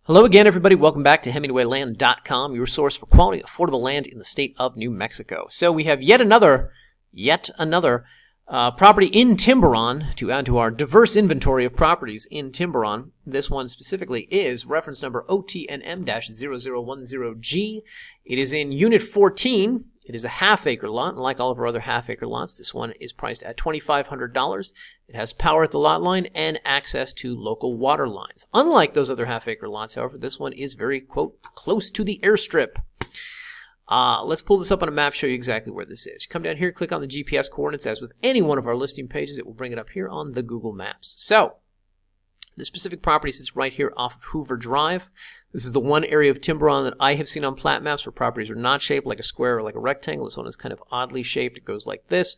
Hello again, everybody. Welcome back to HemingwayLand.com, your source for quality, affordable land in the state of New Mexico. So we have yet another property in Timberon to add to our diverse inventory of properties in Timberon. This one specifically is reference number OTNM-0010G. It is in Unit 14. It is a half-acre lot, and like all of our other half-acre lots, this one is priced at $2,500. It has power at the lot line and access to local water lines. Unlike those other half-acre lots, however, this one is very, quote, close to the airstrip. Let's pull this up on a map, show you exactly where this is. Come down here, click on the GPS coordinates. As with any one of our listing pages, it will bring it up here on the Google Maps. So, the specific property sits right here off of Hoover Drive. This is the one area of Timberon that I have seen on plat maps where properties are not shaped like a square or like a rectangle. This one is kind of oddly shaped. It goes like this,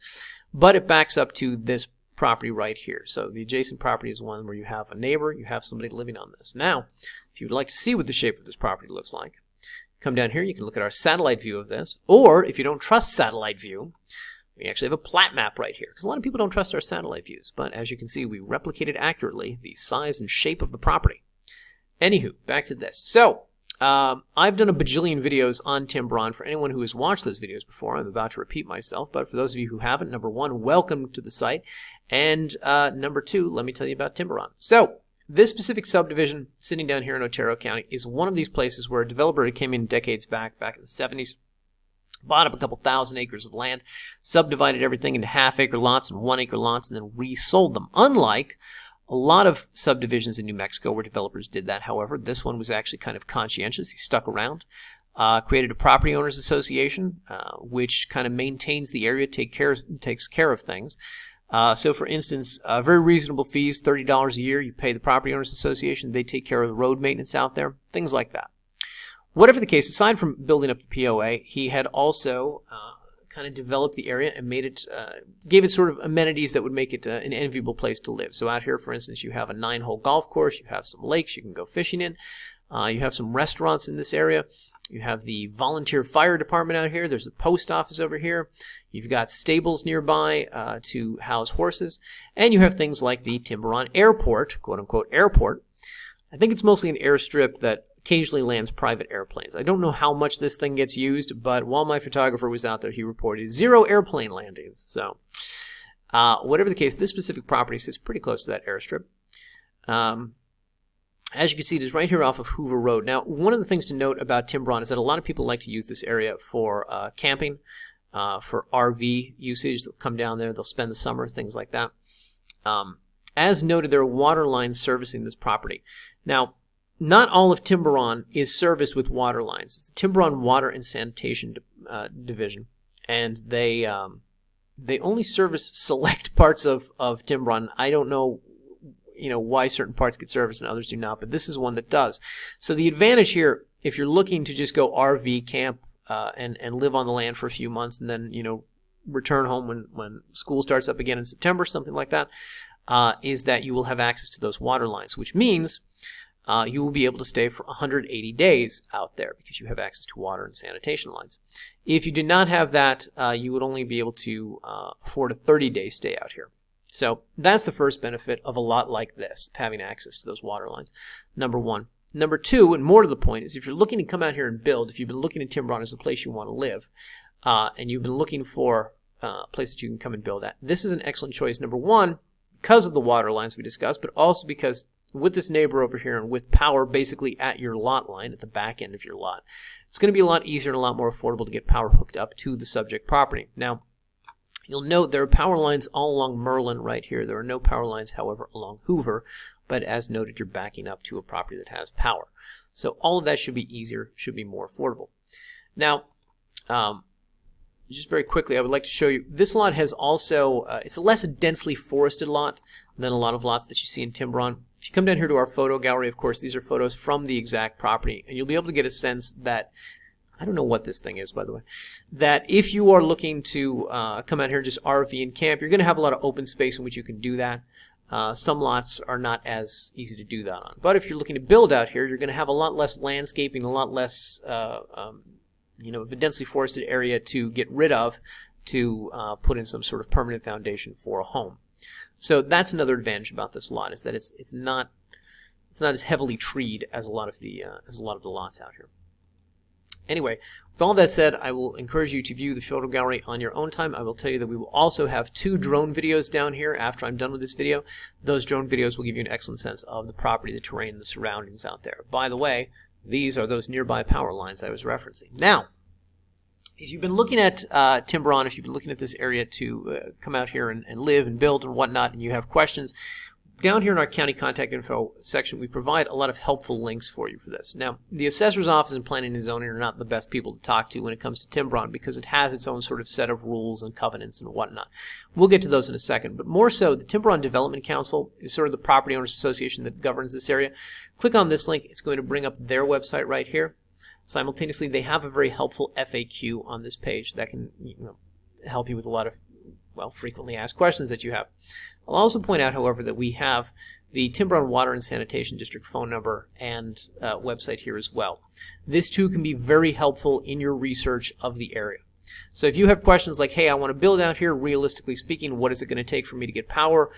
but it backs up to this property right here. So the adjacent property is one where you have a neighbor, you have somebody living on this. Now, if you would like to see what the shape of this property looks like, come down here, you can look at our satellite view of this, or if you don't trust satellite view, we actually have a plat map right here, because a lot of people don't trust our satellite views, but as you can see, we replicated accurately the size and shape of the property. Anywho, back to this. So, I've done a bajillion videos on Timberon. For anyone who has watched those videos before, I'm about to repeat myself, but for those of you who haven't, number one, welcome to the site, and number two, let me tell you about Timberon. So, this specific subdivision, sitting down here in Otero County, is one of these places where a developer came in decades back in the 70s, bought up a couple thousand acres of land, subdivided everything into half-acre lots and one-acre lots, and then resold them. Unlike a lot of subdivisions in New Mexico where developers did that, however, this one was actually kind of conscientious. He stuck around, created a property owners association, which kind of maintains the area, takes care of things. So, for instance, very reasonable fees, $30 a year. You pay the property owners association. They take care of the road maintenance out there, things like that. Whatever the case, aside from building up the POA, he had also kind of developed the area and made it, gave it sort of amenities that would make it an enviable place to live. So out here, for instance, you have a 9-hole golf course, you have some lakes you can go fishing in, you have some restaurants in this area, you have the volunteer fire department out here, there's a post office over here, you've got stables nearby to house horses, and you have things like the Timberon Airport, quote-unquote airport. I think it's mostly an airstrip that occasionally lands private airplanes. I don't know how much this thing gets used, but while my photographer was out there, he reported 0 airplane landings. So, whatever the case, this specific property sits pretty close to that airstrip. As you can see, it is right here off of Hoover Road. Now, one of the things to note about Timberon is that a lot of people like to use this area for camping, for RV usage. They'll come down there, they'll spend the summer, things like that. As noted, there are water lines servicing this property. Now, not all of Timberon is serviced with water lines. It's the Timberon Water and Sanitation Division, and they only service select parts of Timberon. I don't know, why certain parts get serviced and others do not, but this is one that does. So the advantage here, if you're looking to just go RV camp and live on the land for a few months and then return home when school starts up again in September, something like that, is that you will have access to those water lines, which means you will be able to stay for 180 days out there because you have access to water and sanitation lines. If you did not have that, you would only be able to afford a 30-day stay out here. So that's the first benefit of a lot like this, having access to those water lines, number one. Number two, and more to the point, is if you're looking to come out here and build, if you've been looking at Timberon as a place you want to live, and you've been looking for a place that you can come and build at, this is an excellent choice, number one, because of the water lines we discussed, but also because with this neighbor over here and with power basically at your lot line, at the back end of your lot, it's going to be a lot easier and a lot more affordable to get power hooked up to the subject property. Now, you'll note there are power lines all along Merlin right here. There are no power lines, however, along Hoover, but as noted, you're backing up to a property that has power. So all of that should be easier, should be more affordable. Now, just very quickly, I would like to show you, this lot has also, it's a less densely forested lot than a lot of lots that you see in Timberon. If you come down here to our photo gallery, of course, these are photos from the exact property, and you'll be able to get a sense that, I don't know what this thing is, by the way, that if you are looking to come out here and just RV and camp, you're going to have a lot of open space in which you can do that. Some lots are not as easy to do that on. But if you're looking to build out here, you're going to have a lot less landscaping, a lot less of a densely forested area to get rid of to put in some sort of permanent foundation for a home. So that's another advantage about this lot, is that it's not it's not as heavily treed as a lot of the lots out here. Anyway, with all that said, I will encourage you to view the photo gallery on your own time. I will tell you that we will also have 2 drone videos down here after I'm done with this video. Those drone videos will give you an excellent sense of the property, the terrain, the surroundings out there. By the way, these are those nearby power lines I was referencing. Now, if you've been looking at Timberon, if you've been looking at this area to come out here and live and build and whatnot, and you have questions, down here in our county contact info section, we provide a lot of helpful links for you for this. Now, the assessor's office and planning and zoning are not the best people to talk to when it comes to Timberon because it has its own sort of set of rules and covenants and whatnot. We'll get to those in a second, but more so, the Timberon Development Council is sort of the property owners association that governs this area. Click on this link. It's going to bring up their website right here. Simultaneously, they have a very helpful FAQ on this page that can help you with a lot of frequently asked questions that you have. I'll also point out, however, that we have the Timberon Water and Sanitation District phone number and website here as well. This too can be very helpful in your research of the area. So if you have questions like, hey, I want to build out here, realistically speaking, what is it going to take for me to get power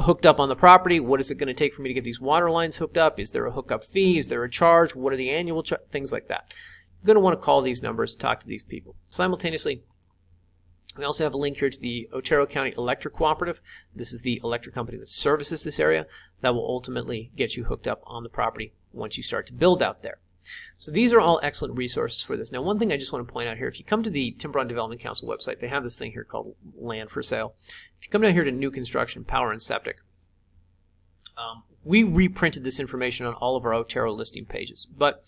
hooked up on the property? What is it going to take for me to get these water lines hooked up? Is there a hookup fee? Is there a charge? What are the annual things like that? You're going to want to call these numbers, talk to these people. Simultaneously, we also have a link here to the Otero County Electric Cooperative. This is the electric company that services this area that will ultimately get you hooked up on the property once you start to build out there. So these are all excellent resources for this. Now, one thing I just want to point out here, if you come to the Timberon Development Council website, they have this thing here called Land for Sale. If you come down here to New Construction, Power and Septic, we reprinted this information on all of our Otero listing pages. But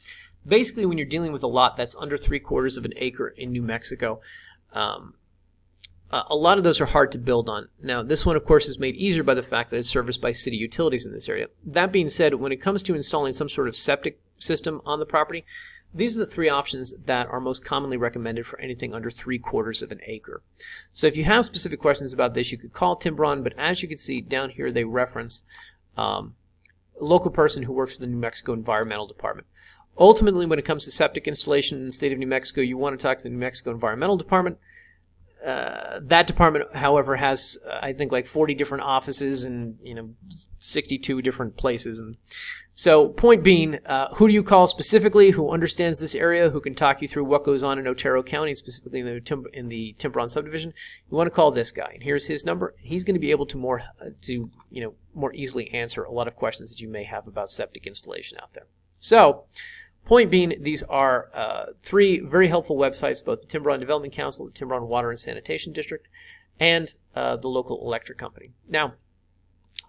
basically, when you're dealing with a lot that's under 3/4 of an acre in New Mexico, a lot of those are hard to build on. Now, this one, of course, is made easier by the fact that it's serviced by city utilities in this area. That being said, when it comes to installing some sort of septic system on the property, these are the 3 options that are most commonly recommended for anything under 3/4 of an acre. So if you have specific questions about this, you could call Timberon, but as you can see down here, they reference a local person who works for the New Mexico Environmental Department. Ultimately, when it comes to septic installation in the state of New Mexico, you want to talk to the New Mexico Environmental Department. That department, however, has I think like 40 different offices and 62 different places. And so, point being, who do you call specifically? Who understands this area? Who can talk you through what goes on in Otero County, specifically in the Timberon subdivision? You want to call this guy, and here's his number. He's going to be able to more easily answer a lot of questions that you may have about septic installation out there. So, point being, these are 3 very helpful websites, both the Timberon Development Council, the Timberon Water and Sanitation District, and the local electric company. Now,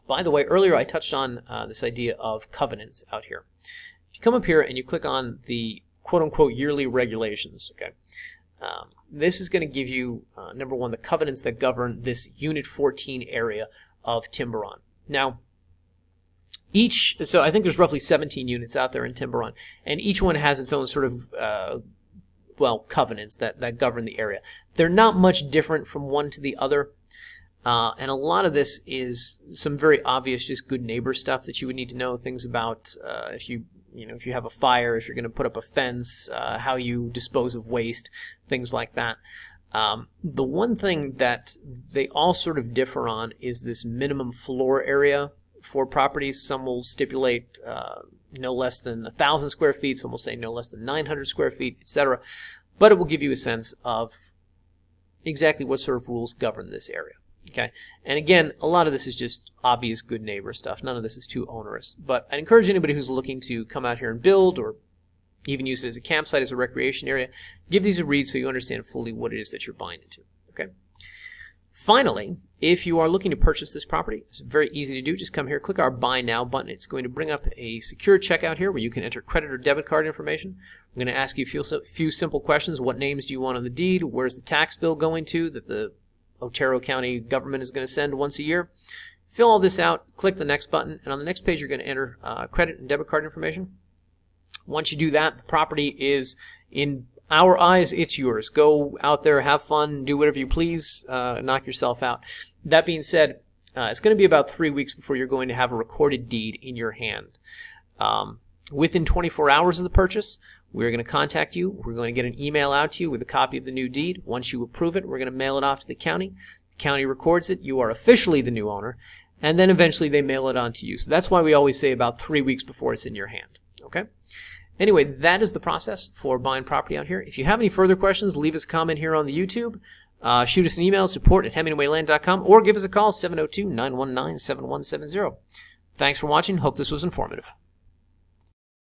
by the way, earlier I touched on this idea of covenants out here. If you come up here and you click on the quote-unquote yearly regulations, okay, this is going to give you, number 1, the covenants that govern this Unit 14 area of Timberon. Now, so I think there's roughly 17 units out there in Timberon, and each one has its own sort of, covenants that govern the area. They're not much different from one to the other, and a lot of this is some very obvious, just good neighbor stuff that you would need to know, things about if you have a fire, if you're going to put up a fence, how you dispose of waste, things like that. The one thing that they all sort of differ on is this minimum floor area for properties. Some will stipulate no less than 1,000 square feet, some will say no less than 900 square feet, etc. But it will give you a sense of exactly what sort of rules govern this area. Okay, and again, a lot of this is just obvious good neighbor stuff. None of this is too onerous. But I encourage anybody who's looking to come out here and build, or even use it as a campsite, as a recreation area, give these a read so you understand fully what it is that you're buying into. Okay. Finally, if you are looking to purchase this property, it's very easy to do. Just come here, click our Buy Now button. It's going to bring up a secure checkout here where you can enter credit or debit card information. I'm going to ask you a few simple questions. What names do you want on the deed? Where's the tax bill going to that the Otero County government is going to send once a year? Fill all this out, click the next button, and on the next page you're going to enter credit and debit card information. Once you do that, the property is, in our eyes, it's yours. Go out there, have fun, do whatever you please, knock yourself out. That being said, it's going to be about 3 weeks before you're going to have a recorded deed in your hand. Within 24 hours of the purchase, we're going to contact you. We're going to get an email out to you with a copy of the new deed. Once you approve it, we're going to mail it off to the county. The county records it. You are officially the new owner. and then eventually they mail it on to you. So that's why we always say about 3 weeks before it's in your hand. Okay? Anyway, that is the process for buying property out here. If you have any further questions, leave us a comment here on the YouTube. Shoot us an email, support@hemingwayland.com, or give us a call, 702-919-7170. Thanks for watching. Hope this was informative.